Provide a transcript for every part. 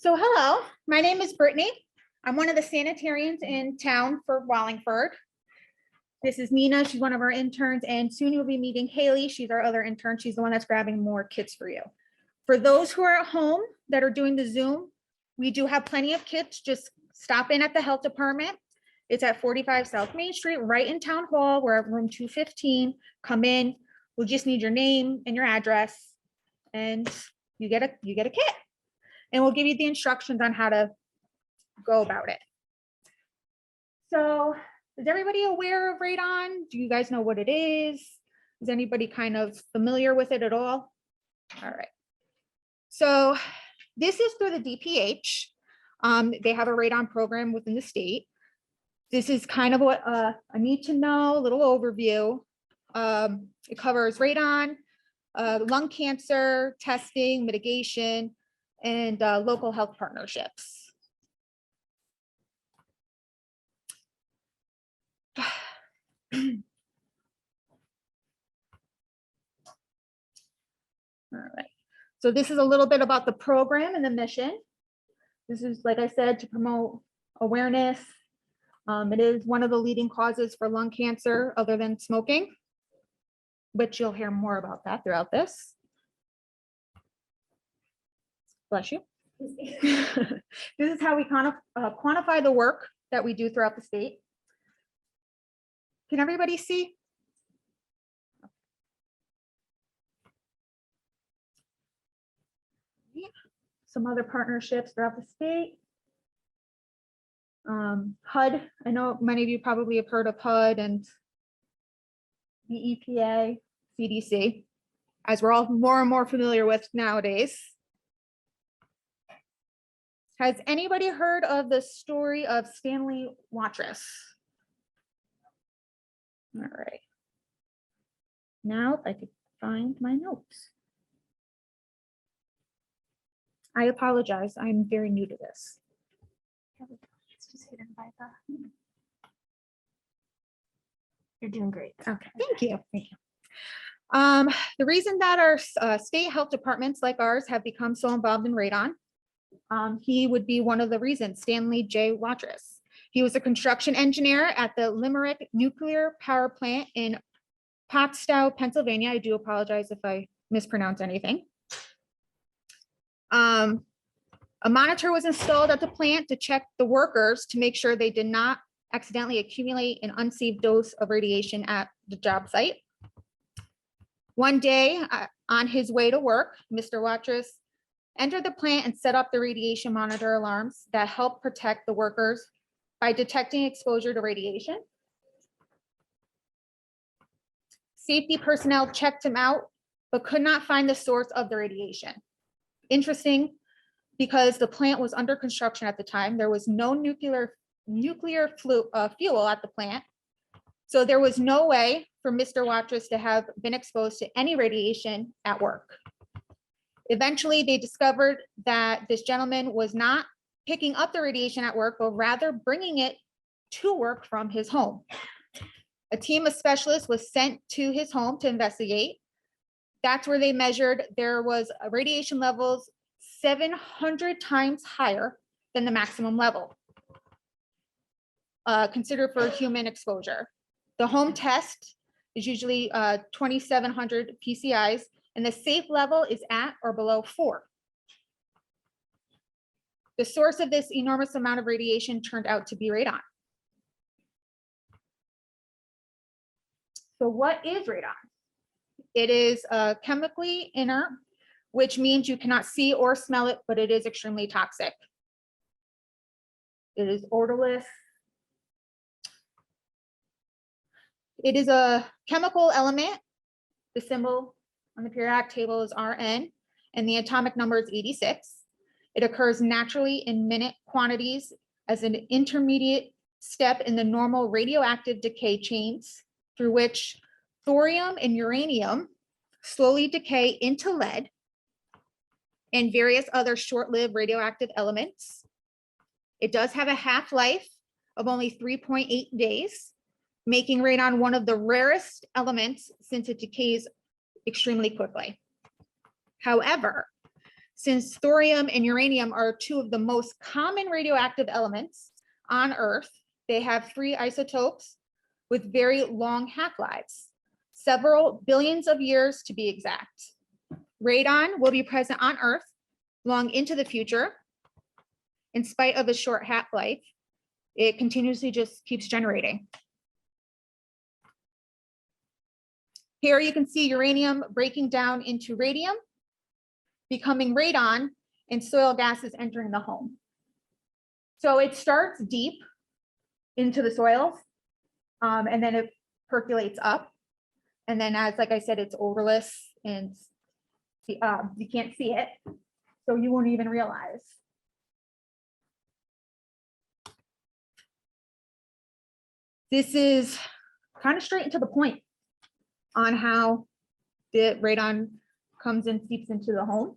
So hello, my name is Brittany. I'm one of the sanitarians in town for Wallingford. This is Nina, she's one of our interns, and soon you'll be meeting Haley. She's our other intern. She's the one that's grabbing more kits for you. For those who are at home that are doing the Zoom, we do have plenty of kits. Just stop in at the health department. It's at 45 South Main Street, right in Town Hall. We're at room 215. Come in. We'll just need your name and your address, and you get a kit. And we'll give you the instructions on how to go about it. So is everybody aware of Radon? Do you guys know what it is? Is anybody kind of familiar with it at all? All right. So this is through the DPH. They have a Radon program within the state. This is kind of what I need to know, a little overview. It covers radon, lung cancer, testing, mitigation, and local health partnerships. All right, so this is a little bit about the program and the mission. This is, like I said, to promote awareness. It is one of the leading causes for lung cancer other than smoking, which you'll hear more about that throughout this. Bless you. This is how we kind of quantify the work that we do throughout the state. Can everybody see? Some other partnerships throughout the state. HUD, I know many of you probably have heard of HUD and the EPA, CDC, as we're all more and more familiar with nowadays. Has anybody heard of the story of Stanley Watrous? All right. Now, if I could find my notes. I apologize. I'm very new to this. It's just hidden by the. You're doing great. Okay, thank you. Thank you. The reason that our state health departments like ours have become so involved in radon, he would be one of the reasons, Stanley J. Watrous. He was a construction engineer at the Limerick Nuclear Power Plant in Pottstown, Pennsylvania. I do apologize if I mispronounce anything. A monitor was installed at the plant to check the workers to make sure they did not accidentally accumulate an unsafe dose of radiation at the job site. One day on his way to work, Mr. Watrous entered the plant and set up the radiation monitor alarms that help protect the workers by detecting exposure to radiation. Safety personnel checked him out, but could not find the source of the radiation. Interesting, because the plant was under construction at the time. There was no nuclear fuel at the plant. So there was no way for Mr. Watrous to have been exposed to any radiation at work. Eventually, they discovered that this gentleman was not picking up the radiation at work, but rather bringing it to work from his home. A team of specialists was sent to his home to investigate. That's where they measured there was radiation levels 700 times higher than the maximum level considered for human exposure. The home test is usually 2,700 PCIs, and the safe level is at or below 4. The source of this enormous amount of radiation turned out to be radon. So what is radon? It is chemically inert, which means you cannot see or smell it, but it is extremely toxic. It is odorless. It is a chemical element. The symbol on the periodic table is Rn, and the atomic number is 86. It occurs naturally in minute quantities as an intermediate step in the normal radioactive decay chains through which thorium and uranium slowly decay into lead and various other short-lived radioactive elements. It does have a half-life of only 3.8 days, making radon one of the rarest elements since it decays extremely quickly. However, Since thorium and uranium are two of the most common radioactive elements on Earth, they have 3 isotopes with very long half-lives, several billions of years to be exact. Radon will be present on Earth long into the future. In spite of a short half-life, it continuously just keeps generating. Here you can see uranium breaking down into radium, becoming radon, and soil gases entering the home. So it starts deep into the soils, and then it percolates up. And then as, like I said, it's odorless and you can't see it, so you won't even realize. This is kind of straight and to the point on how the radon comes and seeps into the home.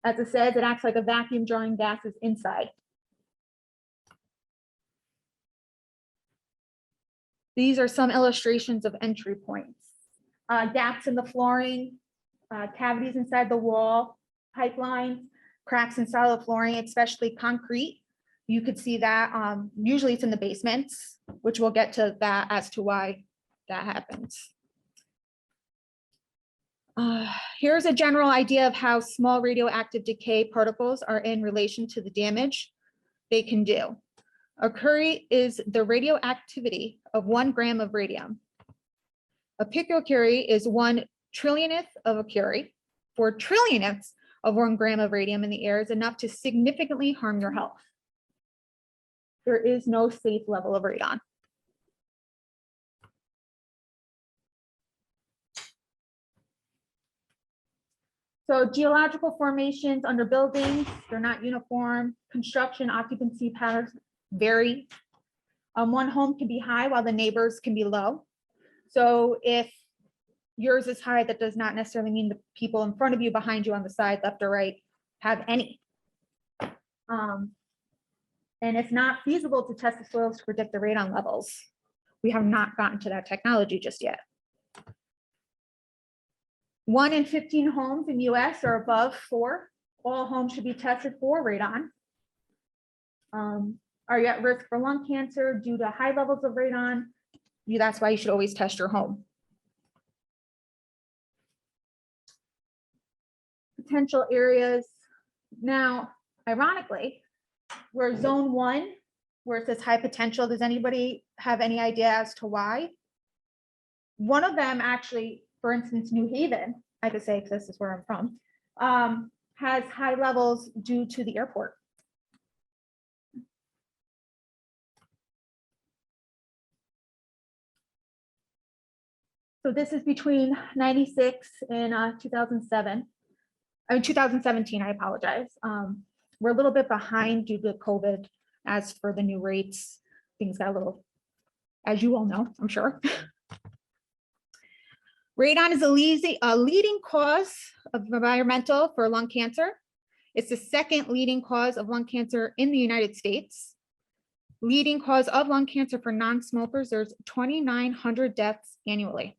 As it says, it acts like a vacuum drawing gases inside. These are some illustrations of entry points. Gaps in the flooring, cavities inside the wall, pipelines, cracks inside the flooring, especially concrete. You could see that usually it's in the basements, which we'll get to that as to why that happens. Here's a general idea of how small radioactive decay particles are in relation to the damage they can do. A curie is the radioactivity of 1 gram of radium. A picocurie is 1 trillionth of a curie. 4 trillionths of 1 gram of radium in the air is enough to significantly harm your health. There is no safe level of radon. So geological formations under buildings, they're not uniform. Construction occupancy patterns vary. One home can be high while the neighbors can be low. So if yours is high, that does not necessarily mean the people in front of you, behind you, on the side, left or right, have any. And it's not feasible to test the soils to predict the radon levels. We have not gotten to that technology just yet. 1 in 15 homes in the US are above 4. All homes should be tested for radon. Are you at risk for lung cancer due to high levels of radon? That's why you should always test your home. Potential areas. Now, ironically, we're zone 1, where it says high potential. Does anybody have any idea as to why? One of them actually, for instance, New Haven, I could say, because this is where I'm from, has high levels due to the airport. So this is between 96 and 2017, I apologize. We're a little bit behind due to COVID. As for the new rates, things got a little, as you all know, I'm sure. Radon is a leading cause of environmental for lung cancer. It's the 2nd leading cause of lung cancer in the United States. Leading cause of lung cancer for non-smokers, there's 2,900 deaths annually.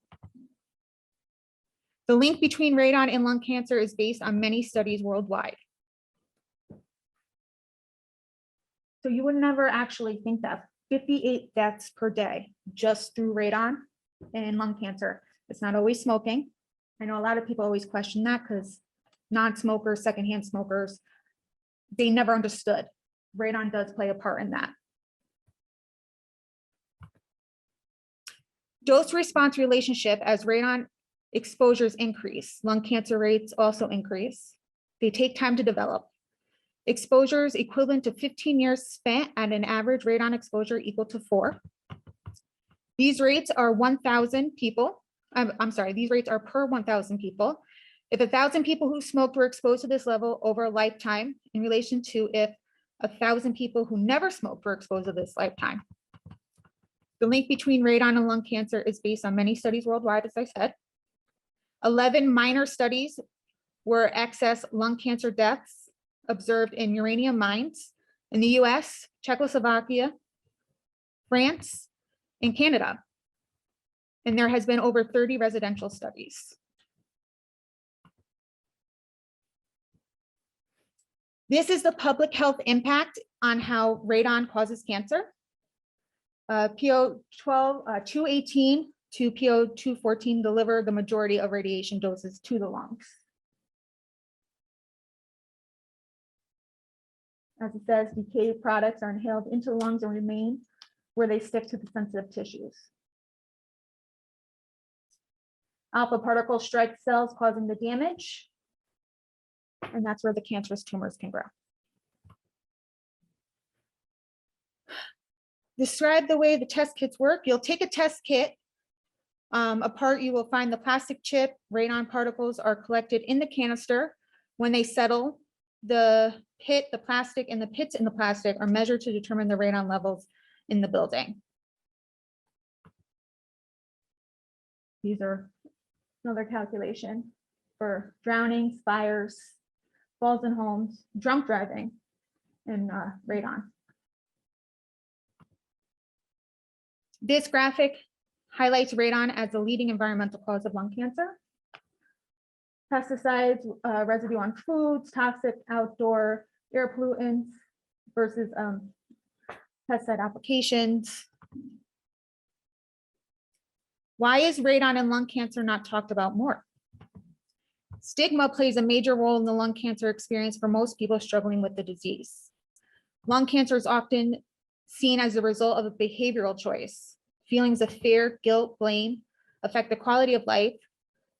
The link between radon and lung cancer is based on many studies worldwide. So you would never actually think that 58 deaths per day just through radon and lung cancer. It's not always smoking. I know a lot of people always question that because non-smokers, secondhand smokers, they never understood. Radon does play a part in that. Dose-response relationship: as radon exposures increase, lung cancer rates also increase. They take time to develop. Exposures equivalent to 15 years spent at an average radon exposure equal to 4. These rates are 1,000 people. I'm sorry, these rates are per 1,000 people. If 1,000 people who smoked were exposed to this level over a lifetime, in relation to if 1,000 people who never smoked were exposed to this lifetime. The link between radon and lung cancer is based on many studies worldwide, as I said. 11 minor studies were excess lung cancer deaths observed in uranium mines in the US, Czechoslovakia, France, and Canada. And there has been over 30 residential studies. This is the public health impact on how radon causes cancer. PO 218 to PO 214 deliver the majority of radiation doses to the lungs. As it says, decayed products are inhaled into the lungs and remain where they stick to the sensitive tissues. Alpha particles strike cells, causing the damage, and that's where the cancerous tumors can grow. Describe the way the test kits work. You'll take a test kit apart. You will find the plastic chip. Radon particles are collected in the canister. When they settle, the pit, the plastic, and the pits in the plastic are measured to determine the radon levels in the building. These are another calculation for drownings, fires, falls in homes, drunk driving, and radon. This graphic highlights radon as the leading environmental cause of lung cancer. Pesticides, residue on foods, toxic outdoor air pollutants versus pesticide applications. Why is radon and lung cancer not talked about more? Stigma plays a major role in the lung cancer experience for most people struggling with the disease. Lung cancer is often seen as a result of a behavioral choice. Feelings of fear, guilt, blame affect the quality of life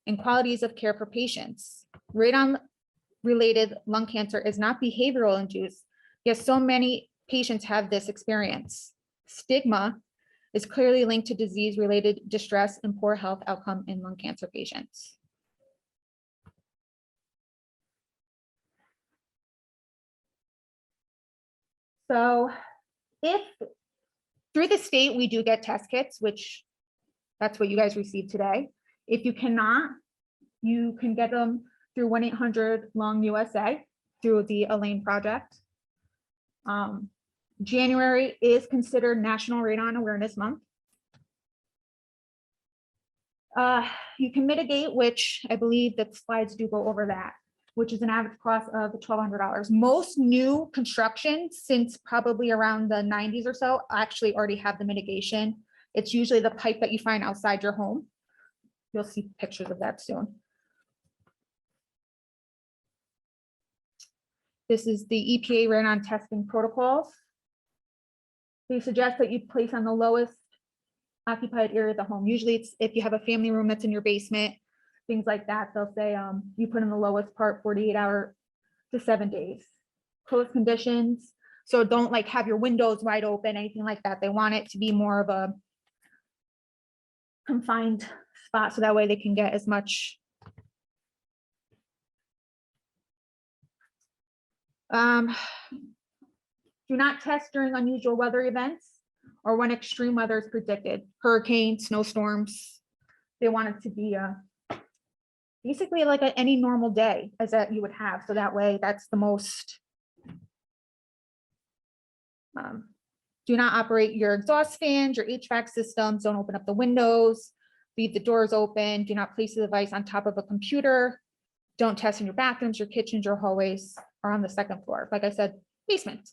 and qualities of care for patients. Radon-related lung cancer is not behavioral induced, yet so many patients have this experience. Stigma is clearly linked to disease-related distress and poor health outcome in lung cancer patients. So if through the state, we do get test kits, which that's what you guys received today. If you cannot, you can get them through 1-800-LUNG-USA through the Elaine Project. January is considered National Radon Awareness Month. You can mitigate, which I believe that slides do go over that, which is an average cost of $1,200. Most new construction since probably around the 90s or so actually already have the mitigation. It's usually the pipe that you find outside your home. You'll see pictures of that soon. This is the EPA radon testing protocols. They suggest that you place on the lowest occupied area of the home. Usually it's if you have a family room that's in your basement, things like that. They'll say you put in the lowest part 48 hours to 7 days. Closed conditions. So don't like have your windows wide open, anything like that. They want it to be more of a confined spot so that way they can get as much. Do not test during unusual weather events or when extreme weather is predicted. Hurricanes, snowstorms. They want it to be basically like any normal day as that you would have. So that way that's the most. Do not operate your exhaust fans, your HVAC systems. Don't open up the windows. Leave the doors open. Do not place the device on top of a computer. Don't test in your bathrooms, your kitchens, your hallways, or on the second floor. Like I said, basement.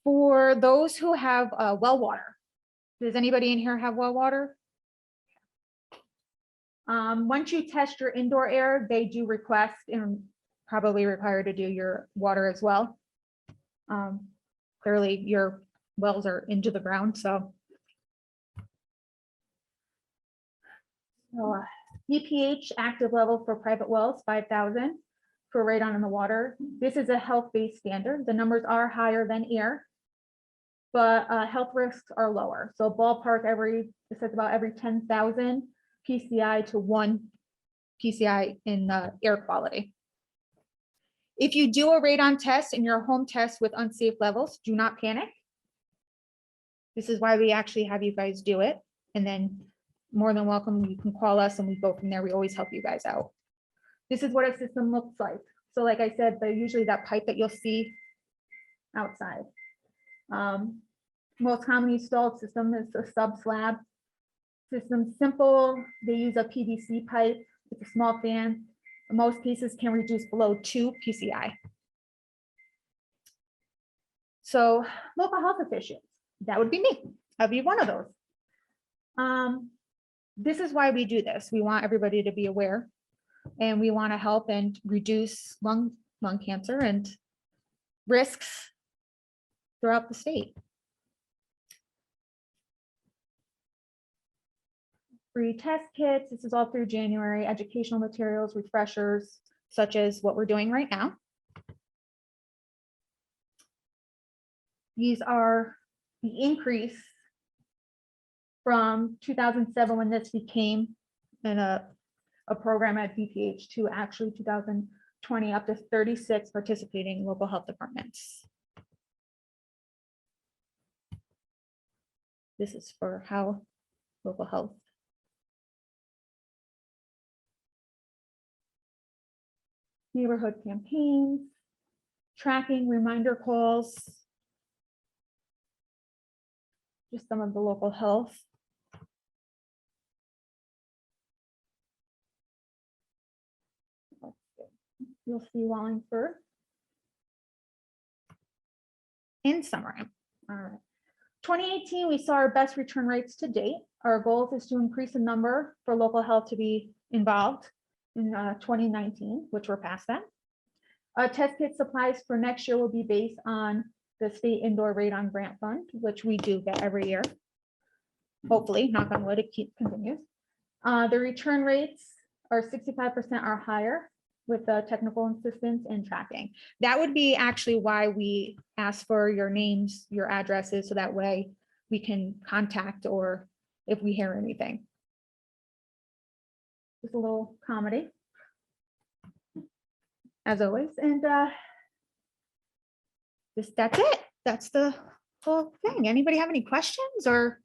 For those who have well water, does anybody in here have well water? Once you test your indoor air, they do request and probably require to do your water as well. Clearly your wells are into the ground, so. EPH active level for private wells, 5,000 for radon in the water. This is a health-based standard. The numbers are higher than air, but health risks are lower. So ballpark it says about every 10,000 PCI to 1 PCI in air quality. If you do a radon test in your home test with unsafe levels, do not panic. This is why we actually have you guys do it. And then more than welcome, you can call us and we go from there. We always help you guys out. This is what a system looks like. So like I said, they're usually that pipe that you'll see outside. Most commonly installed system is a sub slab system. Simple, they use a PVC pipe. It's a small fan, Most cases can reduce below 2 PCI. So local health officials, that would be me. I'd be one of those. This is why we do this. We want everybody to be aware, and we want to help and reduce lung cancer and risks throughout the state. Free test kits. This is all through January. Educational materials, refreshers, such as what we're doing right now. These are the increase from 2007 when this became a program at BPH to actually 2020 up to 36 participating local health departments. This is for how local health. Neighborhood campaigns, tracking, reminder calls. Just some of the local health. You'll see Wallingford in summary. All right. 2018, we saw our best return rates to date. Our goal is to increase the number for local health to be involved in 2019, which we're past that. Test kit supplies for next year will be based on the state indoor radon grant fund, which we do get every year. Hopefully, knock on wood, it continues. The return rates are 65% or higher with the technical assistance and tracking. That would be actually why we ask for your names, your addresses, so that way we can contact or if we hear anything. Just a little comedy, as always. And that's it. That's the whole thing. Anybody have any questions or?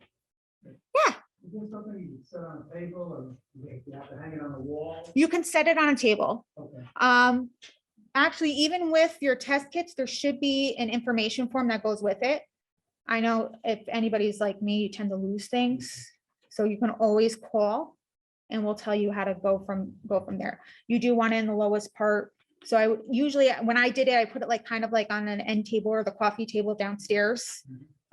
Yeah. Is there something you can set on a table or you have to hang it on the wall? You can set it on a table. Okay. Actually, even with your test kits, there should be an information form that goes with it. I know if anybody's like me, you tend to lose things. So you can always call and we'll tell you how to go from there. You do want it in the lowest part. So I usually, when I did it, I put it like kind of like on an end table or the coffee table downstairs.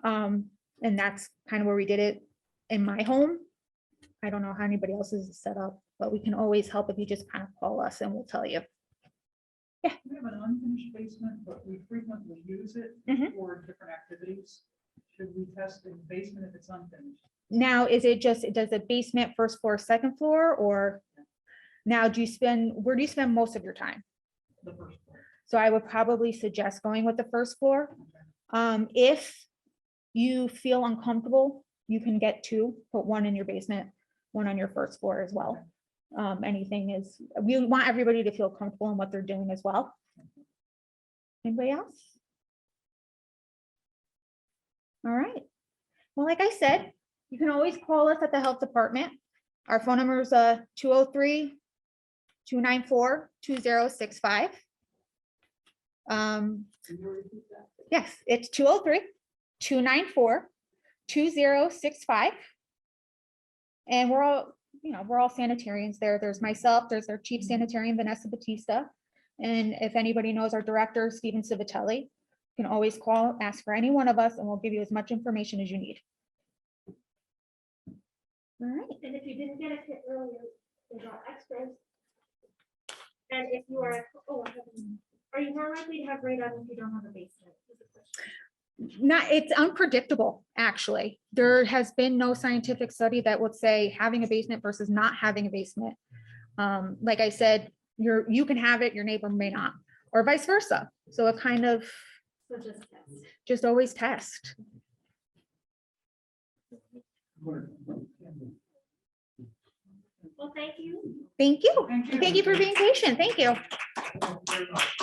And that's kind of where we did it in my home. I don't know how anybody else's is set up, but we can always help if you just kind of call us and we'll tell you. Yeah. We have an unfinished basement, but we frequently use it for different activities. Should we test the basement if it's unfinished? Now, is it just, does the basement first floor, second floor, or now where do you spend most of your time? The first floor. So I would probably suggest going with the first floor. If you feel uncomfortable, you can get two, put one in your basement, one on your first floor as well. We want everybody to feel comfortable in what they're doing as well. Anybody else? All right. Well, like I said, you can always call us at the health department. Our phone number is 203-294-2065. Yes, it's 203-294-2065. And we're all sanitarians there. There's myself, there's our chief sanitarian, Vanessa Batista. And if anybody knows our director, Stephen Civitelli, you can always call, ask for any one of us, and we'll give you as much information as you need. All right. And if you didn't get a kit earlier, there's all extras. And if you are, are you more likely to have radon if you don't have a basement? It's unpredictable, actually. There has been no scientific study that would say having a basement versus not having a basement. Like I said, you can have it, your neighbor may not, or vice versa. So it kind of, So just always test. Well, thank you. Thank you. Thank you for being patient. Thank you. Thank you very much.